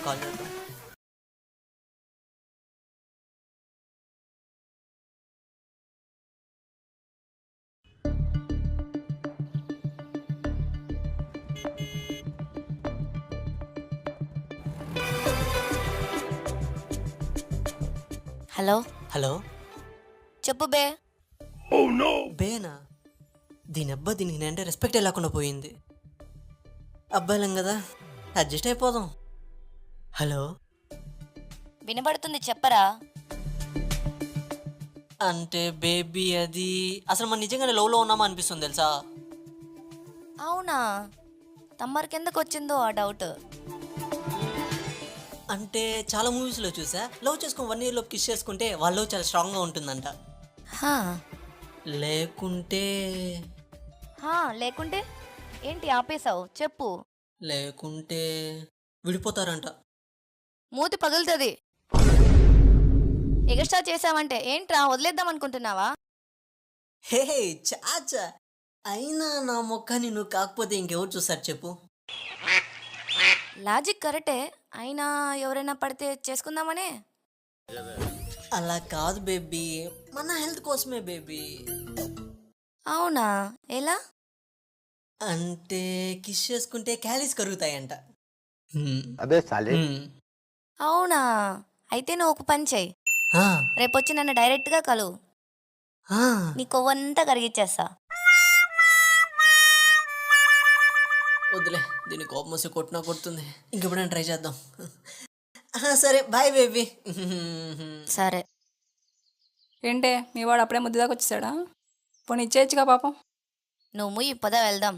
Call చేద్దాం. Hello hello చెప్పు బే. బేనా? దీనికి నేనంటే రెస్పెక్టే లేకుండా పోయింది. అబ్బాయిలం కదా, అడ్జస్ట్ అయిపోదాం. హలో, వినబడుతుంది చెప్పరా. అంటే బేబీ అది అసలు మనం నిజంగానే లవ్లో ఉన్నామా అనిపిస్తుంది తెలుసా. అవునా, తమ్మరికి ఎందుకు వచ్చిందో ఆ డౌట్. అంటే చాలా మూవీస్లో చూసా, లవ్ చేసుకుని 1 year లోపు కిస్ చేసుకుంటే వాళ్ళ లవ్ చాలా స్ట్రాంగ్గా ఉంటుందంట. హా, లేకుంటే లేకుంటే ఏంటి ఆపేశావు చెప్పు. లేకుంటే విడిపోతారంట. మూతి పగులుతుంది. ఎగస్ట్రా చేసావంటే ఏంట్రా వదిలేద్దాం అనుకుంటున్నావా? హే చాచా, అయినా నా మొక్కని నువ్వు కాకపోతే ఇంకెవరు చూస్తారు చెప్పు. లాజిక్ కరెక్టే, అయినా ఎవరైనా పడితే చేసుకుందామనే. అలా కాదు బేబీ, మన హెల్త్ కోసమే బేబీ. అవునా, ఎలా? అంటే కిస్ చేసుకుంటే క్యాలీస్ కరుగుతాయంట. అబే సాలే. అవునా, అయితే నువ్వు ఒక పని చెయ్యి. ఆ, రేపొచ్చి నన్ను డైరెక్ట్గా కలువు, ఆ. నీ కొవ్వంతా కరిగిచ్చేస్తా. వద్దులే, దీని కోపం వస్తే కొట్టినా కొడుతుంది. ఇంకెప్పుడైనా ట్రై చేద్దాం. సరే బాయ్ బేబీ. సరే. ఏంటే మీ వాడు అప్పుడే ముద్దు దాకా వచ్చేసాడా? పోనీ ఇచ్చేయచ్చుగా పాపం. నువ్వు ముయ్యి పద వెళ్దాం.